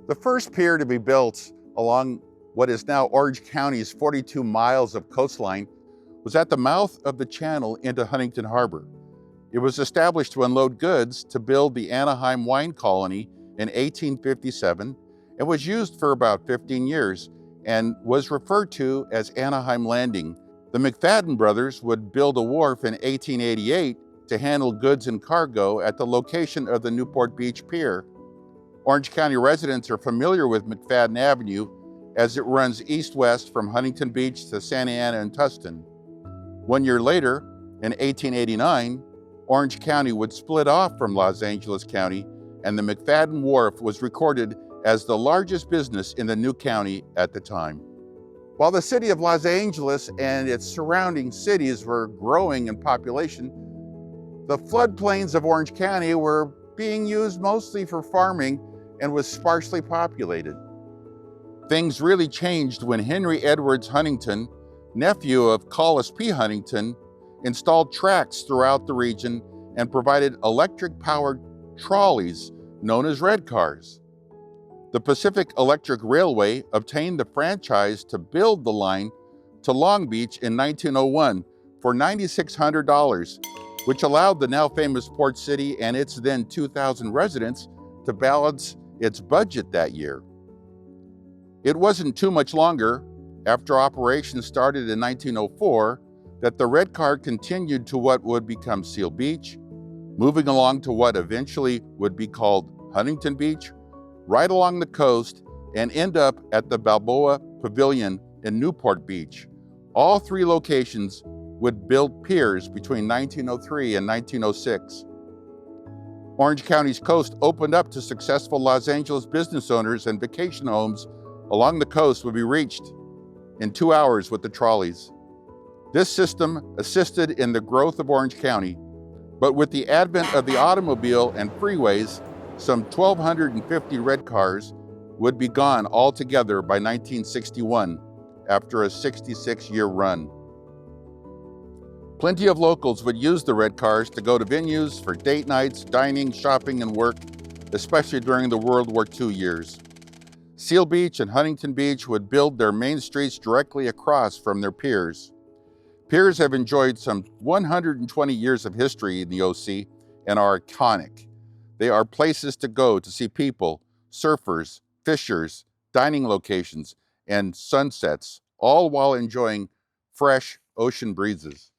The first pier to be built along what is now Orange County's 42 miles of coastline was at the mouth of the channel into Huntington Harbor. It was established to unload goods to build the Anaheim wine colony in 1857 and was used for about 15 years and was referred to as Anaheim Landing. The McFadden brothers would build a wharf in 1888 to handle goods and cargo at the location of the Newport Beach Pier. Orange County residents are familiar with McFadden Avenue as it runs east-west from Huntington Beach to Santa Ana and Tustin. 1 year later, in 1889, Orange County would split off from Los Angeles County, and the McFadden Wharf was recorded as the largest business in the new county at the time. While the city of Los Angeles and its surrounding cities were growing in population, the floodplains of Orange County were being used mostly for farming and was sparsely populated. Things really changed when Henry Edwards Huntington, nephew of Collis P. Huntington, installed tracks throughout the region and provided electric-powered trolleys known as red cars. The Pacific Electric Railway obtained the franchise to build the line to Long Beach in 1901 for $9,600, which allowed the now famous port city and its then 2,000 residents to balance its budget that year. It wasn't too much longer, after operations started in 1904, that the red car continued to what would become Seal Beach, moving along to what eventually would be called Huntington Beach, right along the coast, and end up at the Balboa Pavilion in Newport Beach. All three locations would build piers between 1903 and 1906. Orange County's coast opened up to successful Los Angeles business owners, and vacation homes along the coast would be reached in 2 hours with the trolleys. This system assisted in the growth of Orange County, but with the advent of the automobile and freeways, some 1,250 red cars would be gone altogether by 1961 after a 66-year run. Plenty of locals would use the red cars to go to venues for date nights, dining, shopping, and work, especially during the World War II years. Seal Beach and Huntington Beach would build their main streets directly across from their piers. Piers have enjoyed some 120 years of history in the OC and are iconic. They are places to go to see people, surfers, fishers, dining locations, and sunsets, all while enjoying fresh ocean breezes.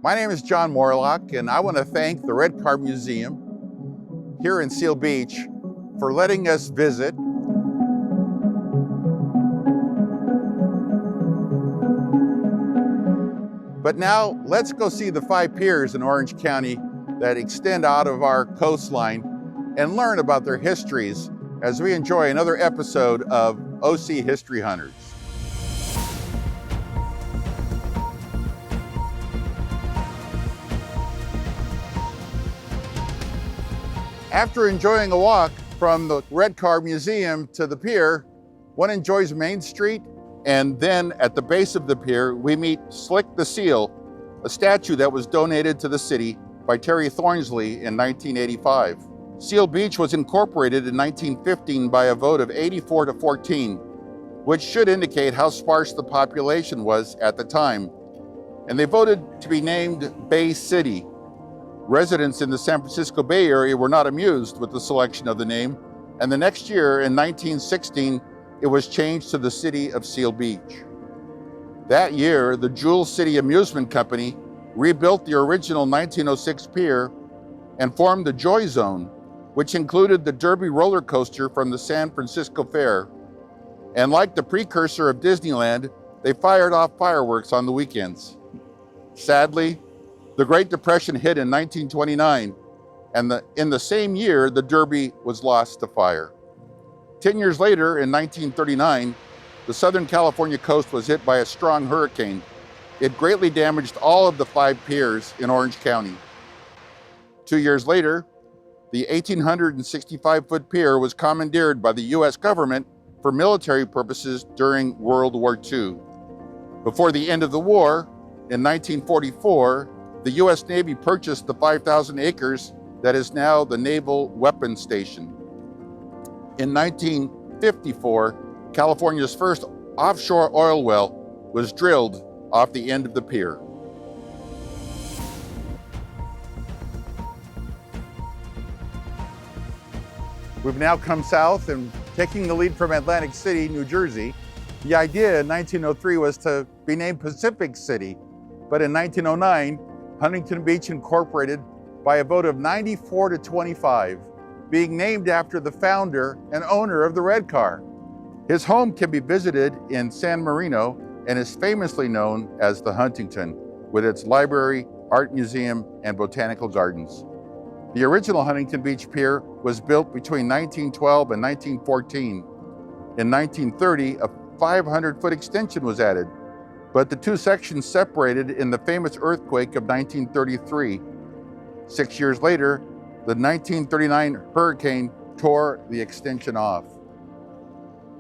My name is John Moorlach, and I want to thank the Red Car Museum here in Seal Beach for letting us visit. But now let's go see the 5 piers in Orange County that extend out of our coastline and learn about their histories as we enjoy another episode of OC History Hunters. After enjoying a walk from the Red Car Museum to the pier, one enjoys Main Street, and then at the base of the pier, we meet Slick the Seal, a statue that was donated to the city by Terry Thornsley in 1985. Seal Beach was incorporated in 1915 by a vote of 84 to 14, which should indicate how sparse the population was at the time. And they voted to be named Bay City. Residents in the San Francisco Bay Area were not amused with the selection of the name, and the next year, in 1916, it was changed to the city of Seal Beach. That year, the Jewel City Amusement Company rebuilt the original 1906 pier and formed the Joy Zone, which included the Derby roller coaster from the San Francisco Fair. And like the precursor of Disneyland, they fired off fireworks on the weekends. Sadly, the Great Depression hit in 1929, and in the same year, the Derby was lost to fire. 10 years later, in 1939, the Southern California coast was hit by a strong hurricane. It greatly damaged all of the 5 piers in Orange County. 2 years later, the 1,865-foot pier was commandeered by the U.S. government for military purposes during World War II. Before the end of the war, in 1944, the U.S. Navy purchased the 5,000 acres that is now the Naval Weapons Station. In 19 1854, California's first offshore oil well was drilled off the end of the pier. We've now come south and taking the lead from Atlantic City, New Jersey. The idea in 1903 was to be named Pacific City, but in 1909, Huntington Beach incorporated by a vote of 94 to 25, being named after the founder and owner of the red car. His home can be visited in San Marino and is famously known as the Huntington, with its library, art museum, and botanical gardens. The original Huntington Beach Pier was built between 1912 and 1914. In 1930, a 500-foot extension was added, but the two sections separated in the famous earthquake of 1933. 6 years later, the 1939 hurricane tore the extension off.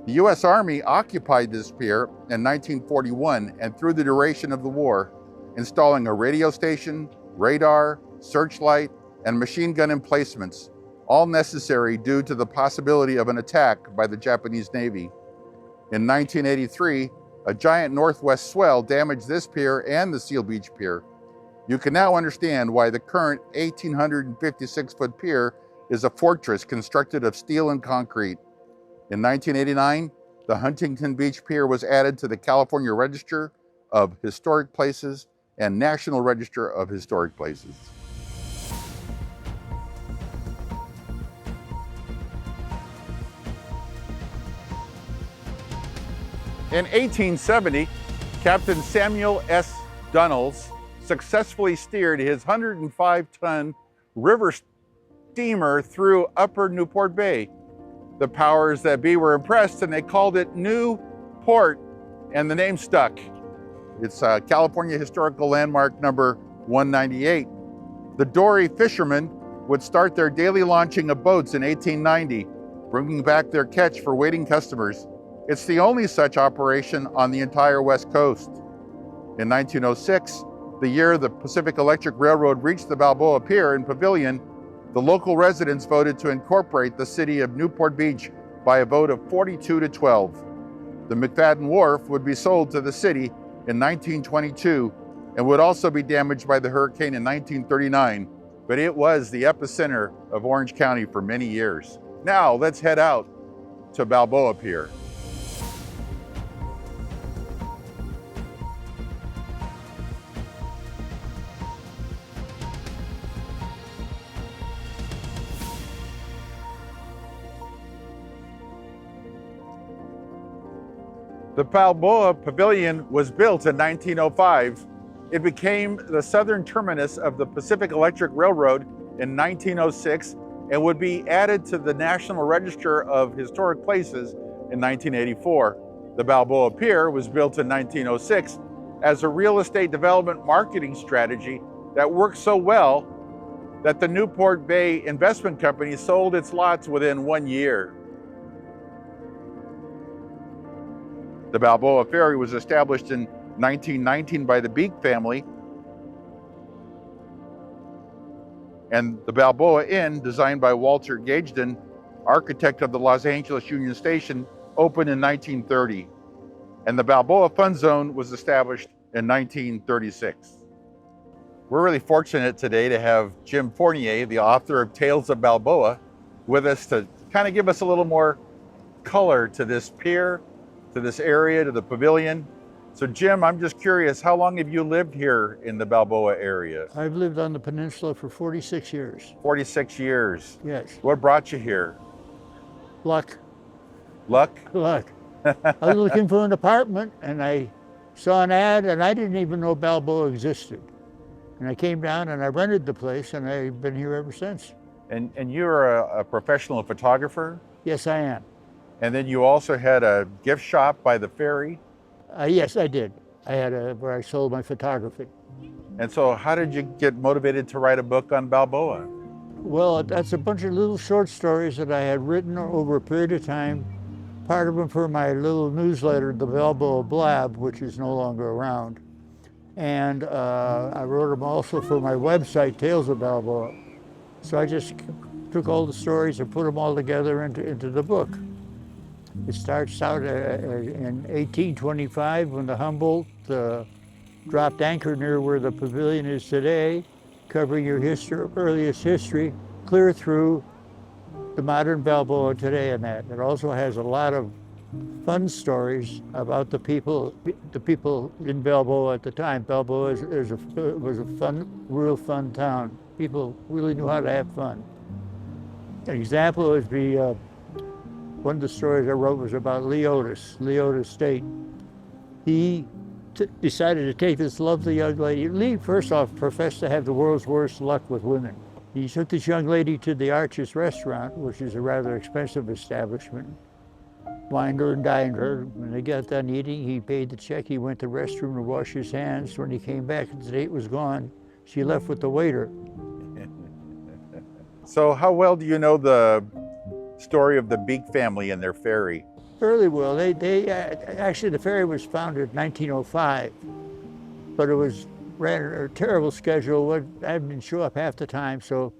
The U.S. Army occupied this pier in 1941 and through the duration of the war, installing a radio station, radar, searchlight, and machine gun emplacements, all necessary due to the possibility of an attack by the Japanese Navy. In 1983, a giant northwest swell damaged this pier and the Seal Beach Pier. You can now understand why the current 1,856-foot pier is a fortress constructed of steel and concrete. In 1989, the Huntington Beach Pier was added to the California Register of Historic Places and National Register of Historic Places. In 1870, Captain Samuel S. Dunnels successfully steered his 105-ton river steamer through upper Newport Bay. The powers that be were impressed and they called it Newport, and the name stuck. It's California Historical Landmark number 198. The dory fishermen would start their daily launching of boats in 1890, bringing back their catch for waiting customers. It's the only such operation on the entire West Coast. In 1906, the year the Pacific Electric Railroad reached the Balboa Pier and Pavilion, the local residents voted to incorporate the city of Newport Beach by a vote of 42 to 12. The McFadden Wharf would be sold to the city in 1922 and would also be damaged by the hurricane in 1939, but it was the epicenter of Orange County for many years. Now let's head out to Balboa Pier. The Balboa Pavilion was built in 1905. It became the southern terminus of the Pacific Electric Railroad in 1906 and would be added to the National Register of Historic Places in 1984. The Balboa Pier was built in 1906 as a real estate development marketing strategy that worked so well that the Newport Bay Investment Company sold its lots within 1 year. The Balboa Ferry was established in 1919 by the Beek family, and the Balboa Inn, designed by Walter Gagesden, architect of the Los Angeles Union Station, opened in 1930, and the Balboa Fun Zone was established in 1936. We're really fortunate today to have Jim Fournier, the author of Tales of Balboa, with us to kind of give us a little more color to this pier, to this area, to the pavilion. So Jim, I'm just curious, how long have you lived here in the Balboa area? I've lived on the peninsula for 46 years. 46 years. Yes. What brought you here? Luck. Luck? Luck. I was looking for an apartment and I saw an ad and I didn't even know Balboa existed. And I came down and I rented the place and I've been here ever since. And you're a professional photographer? Yes, I am. And then you also had a gift shop by the ferry? Yes, I did. I had where I sold my photography. And so how did you get motivated to write a book on Balboa? Well, that's a bunch of little short stories that I had written over a period of time. Part of them for my little newsletter, the Balboa Blab, which is no longer around. And I wrote them also for my website, Tales of Balboa. So I just took all the stories and put them all together into the book. It starts out in 1825 when the Humboldt dropped anchor near where the pavilion is today, covering your earliest history, clear through the modern Balboa today and that. It also has a lot of fun stories about the people in Balboa at the time. Balboa was a fun, real fun town. People really knew how to have fun. An example would be one of the stories I wrote was about Leotis State. He decided to take this lovely young lady. Lee, first off, professed to have the world's worst luck with women. He took this young lady to the Arches restaurant, which is a rather expensive establishment, wined her and dined her. When they got done eating, he paid the check. He went to the restroom to wash his hands. When he came back, the date was gone. She left with the waiter. So how well do you know the story of the Beak family and their ferry? Fairly well. Actually, the ferry was founded in 1905, but it ran a terrible schedule. I didn't show up half the time, so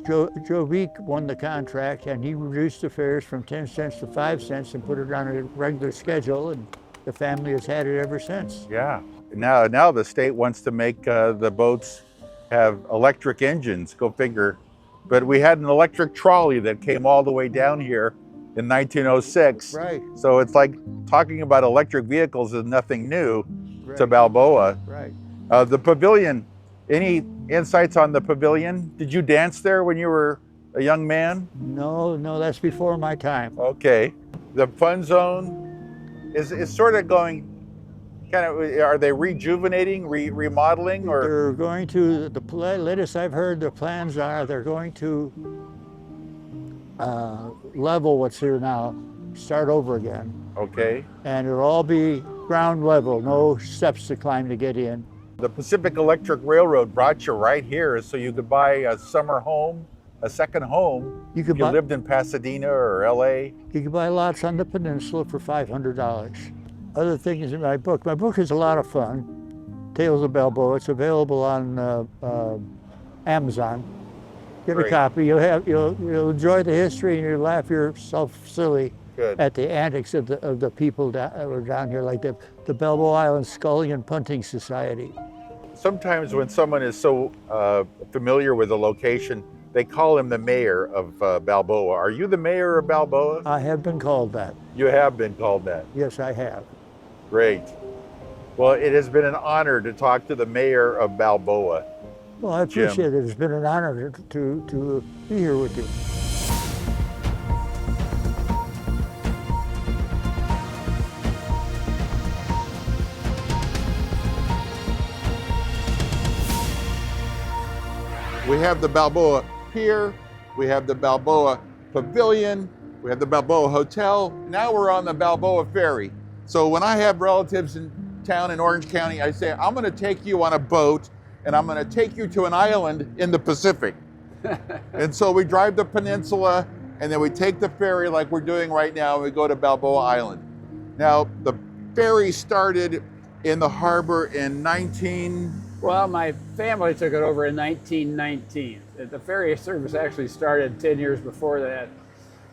Joe Beak won the contract, and he reduced the fares from 10 cents to 5 cents and put it on a regular schedule, and the family has had it ever since. Yeah. Now the state wants to make the boats have electric engines, go figure. But we had an electric trolley that came all the way down here in 1906. Right. So it's like talking about electric vehicles is nothing new to Balboa. Right. The pavilion, any insights on the pavilion? Did you dance there when you were a young man? No, that's before my time. Okay. The fun zone is sort of going, are they rejuvenating, remodeling, or? They're going to, the latest I've heard, the plans are they're going to level what's here now, start over again. Okay. And it'll all be ground level, no steps to climb to get in. The Pacific Electric Railroad brought you right here so you could buy a summer home, a second home. You lived in Pasadena or LA. You could buy lots on the peninsula for $500. Other things in my book is a lot of fun. Tales of Balboa. It's available on Amazon. Get a copy. You'll enjoy the history and you'll laugh yourself silly at the antics of the people that were down here, like the Balboa Island Scullion Punting Society. Sometimes when someone is so familiar with a location, they call him the mayor of Balboa. Are you the mayor of Balboa? I have been called that. You have been called that? Yes, I have. Great. Well, it has been an honor to talk to the mayor of Balboa. Well, I appreciate it. It's been an honor to be here with you. We have the Balboa Pier, we have the Balboa Pavilion, we have the Balboa Hotel. Now we're on the Balboa Ferry. So when I have relatives in town in Orange County, I say, I'm gonna take you on a boat and I'm gonna take you to an island in the Pacific. And so we drive the peninsula and then we take the ferry like we're doing right now and we go to Balboa Island. Now, the ferry started in the harbor in Well, my family took it over in 1919. The ferry service actually started 10 years before that,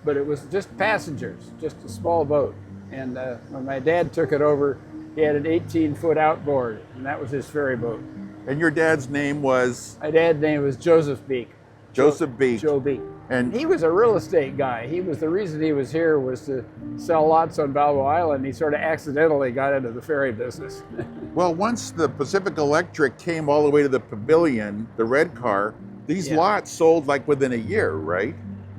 but it was just passengers, just a small boat. And when my dad took it over, he had an 18-foot outboard, and that was his ferry boat. And your dad's name was? My dad's name was Joseph Beak. Joseph Beak. Joe Beak. And he was a real estate guy. The reason he was here was to sell lots on Balboa Island. He sort of accidentally got into the ferry business. Well, once the Pacific Electric came all the way to the pavilion, the red car, these lots sold like within a year, right?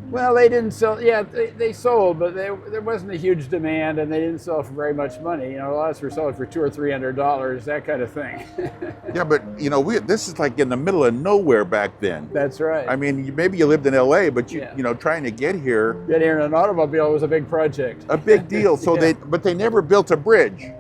Well, they didn't sell. Yeah, they sold, but there wasn't a huge demand, and they didn't sell for very much money. You know, lots were selling for $200 or $300, that kind of thing. Yeah, but you know, this is like in the middle of nowhere back then. That's right. I mean, maybe you lived in LA, but you know, trying to get here. Get here in an automobile was a big project. A big deal. So but they never built a bridge.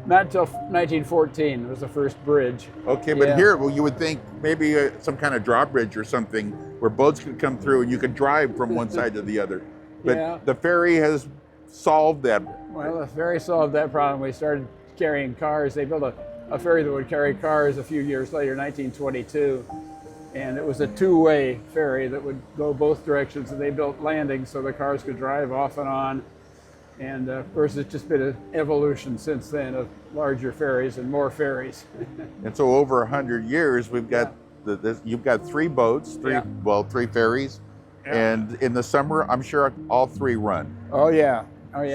Not until 1914 was the first bridge. Okay, but here, well, you would think maybe some kind of drawbridge or something where boats could come through and you could drive from one side to the other. But the ferry has solved that. Well, the ferry solved that problem. We started carrying cars. They built a ferry that would carry cars a few years later, 1922. And it was a two-way ferry that would go both directions. And they built landings so the cars could drive off and on. And of course, it's just been an evolution since then of larger ferries and more ferries. And so over 100 years, we've got you've got 3 boats, three ferries, and in the summer, I'm sure all 3 run. Oh yeah,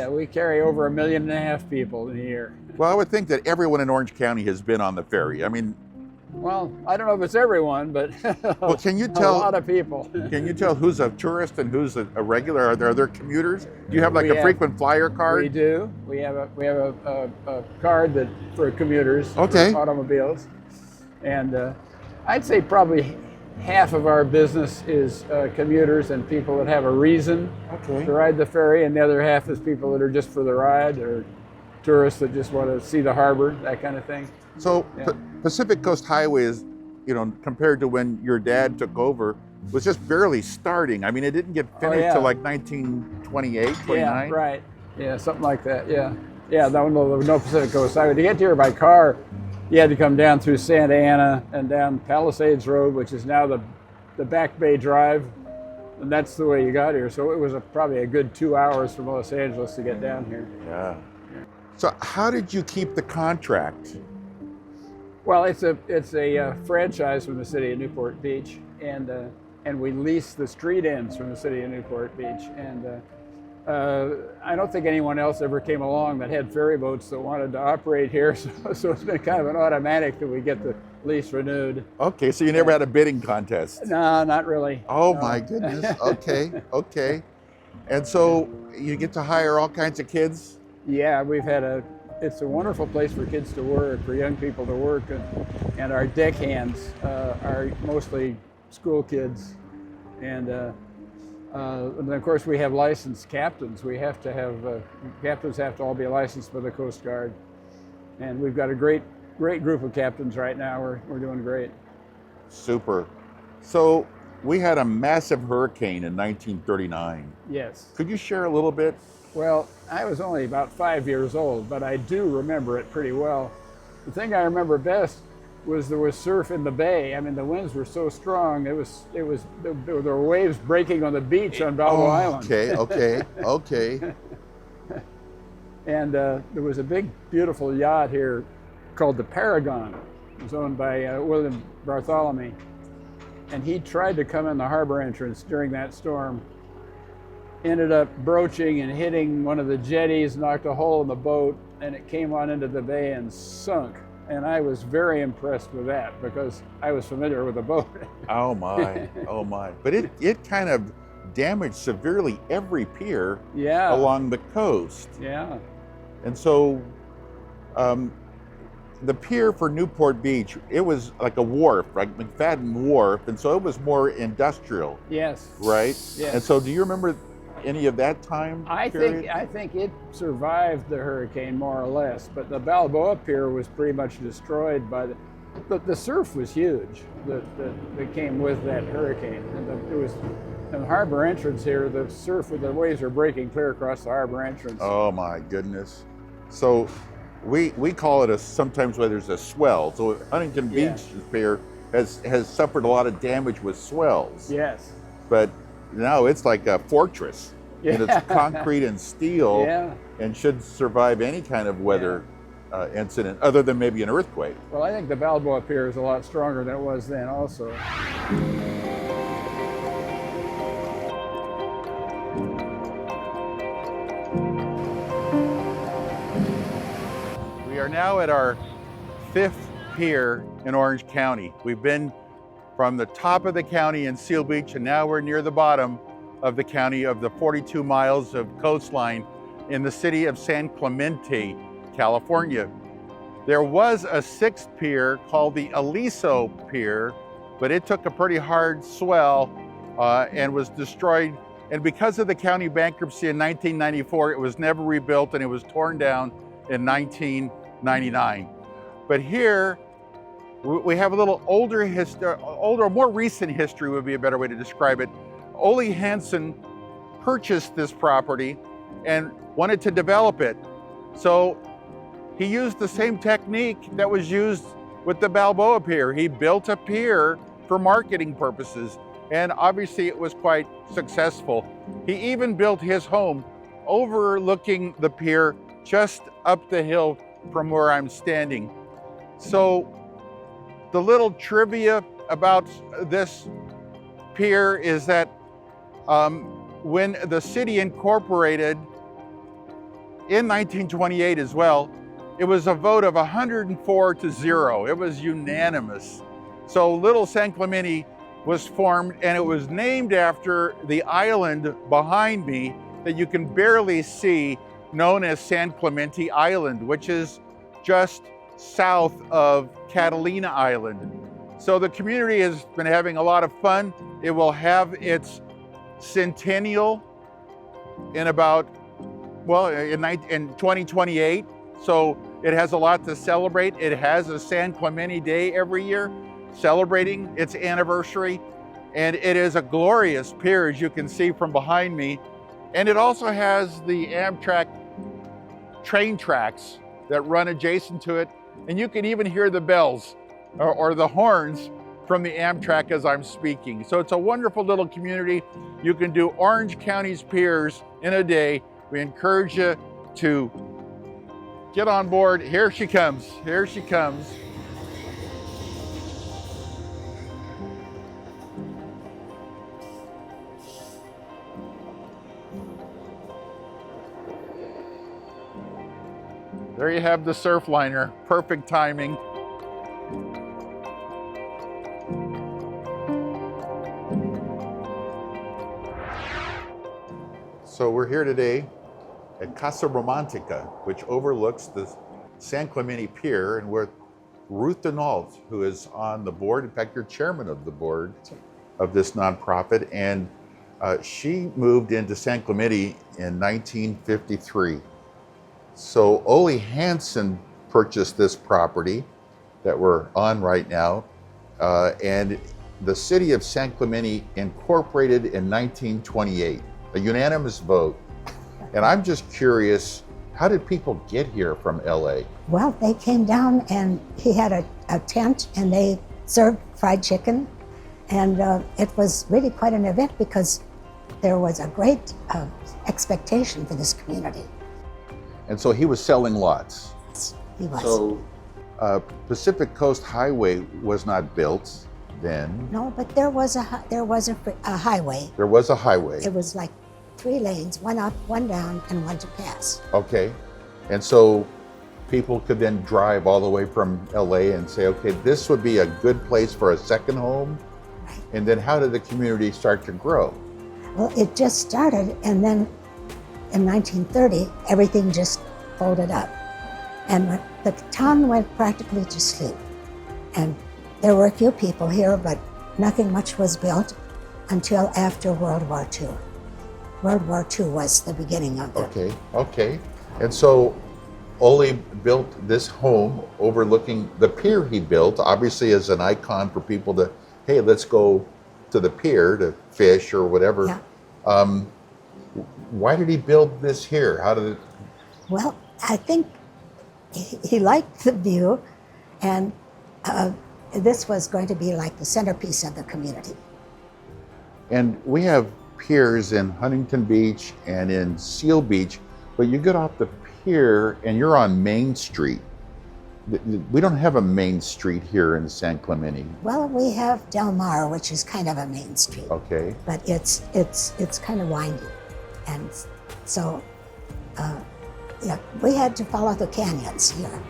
we carry over 1.5 million people in a year. Well, I would think that everyone in Orange County has been on the ferry. I mean, well, I don't know if it's everyone, but well, can you tell a lot of people? Can you tell who's a tourist and who's a regular? Are there commuters? Do you have like a frequent flyer card? We do. We have a card that for commuters, okay, for automobiles, and I'd say probably half of our business is commuters and people that have a reason to ride the ferry, and the other half is people that are just for the ride, or tourists that just want to see the harbor, that kind of thing. So Pacific Coast Highway is, compared to when your dad took over, was just barely starting. I mean, it didn't get finished till like 1928, 29. Yeah, right. Yeah, something like that. Yeah. There was no Pacific Coast Highway. To get here by car, you had to come down through Santa Ana and down Palisades Road, which is now the Back Bay Drive, and that's the way you got here. So it was probably a good 2 hours from Los Angeles to get down here. Yeah. So how did you keep the contract? Well, it's a franchise from the city of Newport Beach, and we lease the street ends from the city of Newport Beach. And I don't think anyone else ever came along that had ferry boats that wanted to operate here, so it's been kind of an automatic that we get the lease renewed. Okay, so you never had a bidding contest? No, not really. Oh no. My goodness. Okay. And so you get to hire all kinds of kids? Yeah, it's a wonderful place for kids to work, for young people to work, and our deckhands are mostly school kids, and of course we have licensed captains. We have to have captains have to all be licensed by the Coast Guard, and we've got a great group of captains right now. We're doing great. Super. So we had a massive hurricane in 1939. Yes. Could you share a little bit? Well, I was only about 5 years old, but I do remember it pretty well. The thing I remember best was there was surf in the bay. I mean, the winds were so strong. There were waves breaking on the beach on Balboa Island. Okay. And there was a big, beautiful yacht here called the Paragon. It was owned by William Bartholomew. And he tried to come in the harbor entrance during that storm. Ended up broaching and hitting one of the jetties, knocked a hole in the boat, and it came on into the bay and sunk. And I was very impressed with that because I was familiar with the boat. Oh my. But it kind of damaged severely every pier along the coast. Yeah. And so the pier for Newport Beach, it was like a wharf, like McFadden Wharf, and so it was more industrial. Yes. Right? Yes. And so do you remember any of that time period? I think it survived the hurricane more or less, but the Balboa Pier was pretty much destroyed by the surf was huge that came with that hurricane. And it was in the harbor entrance here, the waves are breaking clear across the harbor entrance. Oh my goodness. So we call it sometimes where there's a swell. So Huntington Beach Pier has suffered a lot of damage with swells. Yes. But now it's like a fortress, and it's concrete and steel, and should survive any kind of weather incident, other than maybe an earthquake. Well, I think the Balboa Pier is a lot stronger than it was then also. We are now at our 5th pier in Orange County. We've been from the top of the county in Seal Beach, and now we're near the bottom of the county of the 42 miles of coastline in the city of San Clemente, California. There was a 6th pier called the Aliso Pier, but it took a pretty hard swell and was destroyed. And because of the county bankruptcy in 1994, it was never rebuilt, and it was torn down in 1999. But here, we have a little more recent history would be a better way to describe it. Ole Hansen purchased this property and wanted to develop it. So he used the same technique that was used with the Balboa Pier. He built a pier for marketing purposes, and obviously it was quite successful. He even built his home overlooking the pier just up the hill from where I'm standing. So the little trivia about this pier is that when the city incorporated in 1928 as well, it was a vote of 104-0. It was unanimous. So Little San Clemente was formed, and it was named after the island behind me that you can barely see, known as San Clemente Island, which is just south of Catalina Island. So the community has been having a lot of fun. It will have its centennial in about, well, in 2028. So it has a lot to celebrate. It has a San Clemente Day every year, celebrating its anniversary. And it is a glorious pier, as you can see from behind me. And it also has the Amtrak train tracks that run adjacent to it. And you can even hear the bells or the horns from the Amtrak as I'm speaking. So it's a wonderful little community. You can do Orange County's piers in a day. We encourage you to get on board. Here she comes. Here she comes. There you have the surf liner. Perfect timing. So we're here today at Casa Romantica, which overlooks the San Clemente Pier, and we're Ruth Denault, who is on the board. In fact, you're chairman of the board of this nonprofit, and she moved into San Clemente in 1953. So Ole Hansen purchased this property that we're on right now, and the city of San Clemente incorporated in 1928, a unanimous vote. And I'm just curious, how did people get here from LA? Well, they came down and he had a tent and they served fried chicken. And it was really quite an event because there was a great expectation for this community. And so he was selling lots. Yes, he was. So Pacific Coast Highway was not built then. No, but there was a highway. There was a highway. It was like 3 lanes, one up, one down, and one to pass. Okay. And so people could then drive all the way from LA and say, okay, this would be a good place for a second home. Right. And then how did the community start to grow? Well, it just started, and then in 1930, everything just folded up. And the town went practically to sleep. And there were a few people here, but nothing much was built until after World War II. World War II was the beginning of it. Okay. And so Ole built this home overlooking the pier he built, obviously as an icon for people to, hey, let's go to the pier to fish or whatever. Yeah. Why did he build this here? How did it? Well, I think he liked the view, and this was going to be like the centerpiece of the community. And we have piers in Huntington Beach and in Seal Beach, but you get off the pier and you're on Main Street. We don't have a main street here in San Clemente. Well, we have Del Mar, which is kind of a main street. Okay. But it's kind of windy, and so yeah, we had to follow the canyons here.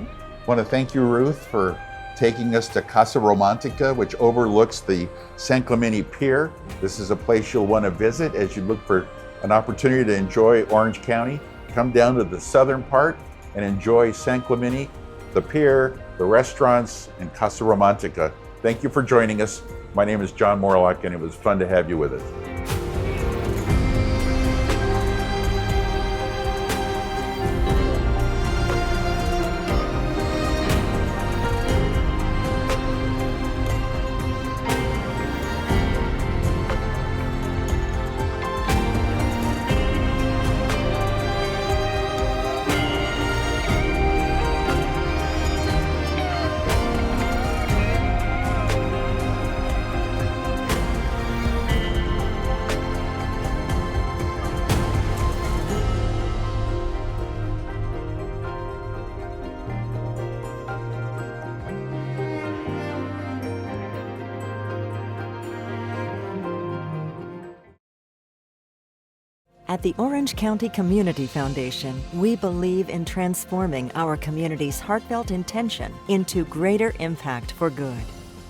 I want to thank you, Ruth, for taking us to Casa Romantica, which overlooks the San Clemente Pier. This is a place you'll want to visit as you look for an opportunity to enjoy Orange County. Come down to the southern part and enjoy San Clemente, the pier, the restaurants, and Casa Romantica. Thank you for joining us. My name is John Moorlach, and it was fun to have you with us. At the Orange County Community Foundation, we believe in transforming our community's heartfelt intention into greater impact for good.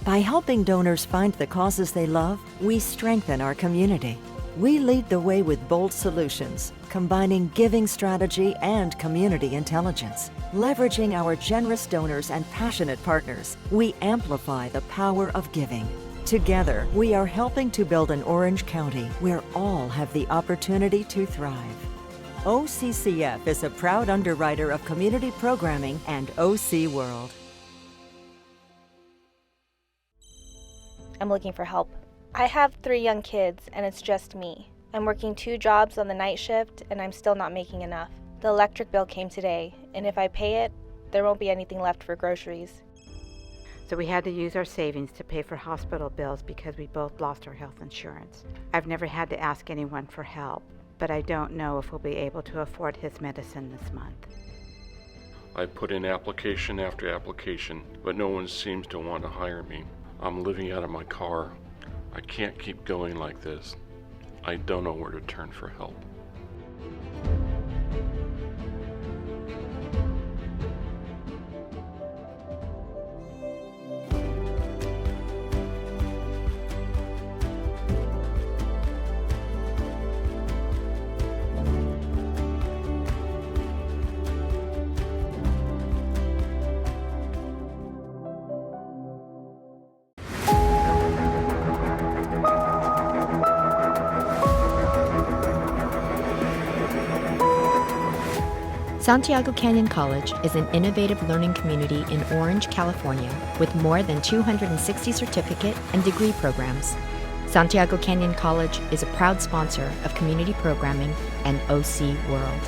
By helping donors find the causes they love, we strengthen our community. We lead the way with bold solutions, combining giving strategy and community intelligence. Leveraging our generous donors and passionate partners, we amplify the power of giving. Together, we are helping to build an Orange County where all have the opportunity to thrive. OCCF is a proud underwriter of community programming and OC World. I'm looking for help. I have 3 young kids and it's just me. I'm working 2 jobs on the night shift and I'm still not making enough. The electric bill came today, and if I pay it, there won't be anything left for groceries. So we had to use our savings to pay for hospital bills because we both lost our health insurance. I've never had to ask anyone for help, but I don't know if we'll be able to afford his medicine this month. I put in application after application, but no one seems to want to hire me. I'm living out of my car. I can't keep going like this. I don't know where to turn for help. Santiago Canyon College is an innovative learning community in Orange, California, with more than 260 certificate and degree programs. Santiago Canyon College is a proud sponsor of community programming and OC World.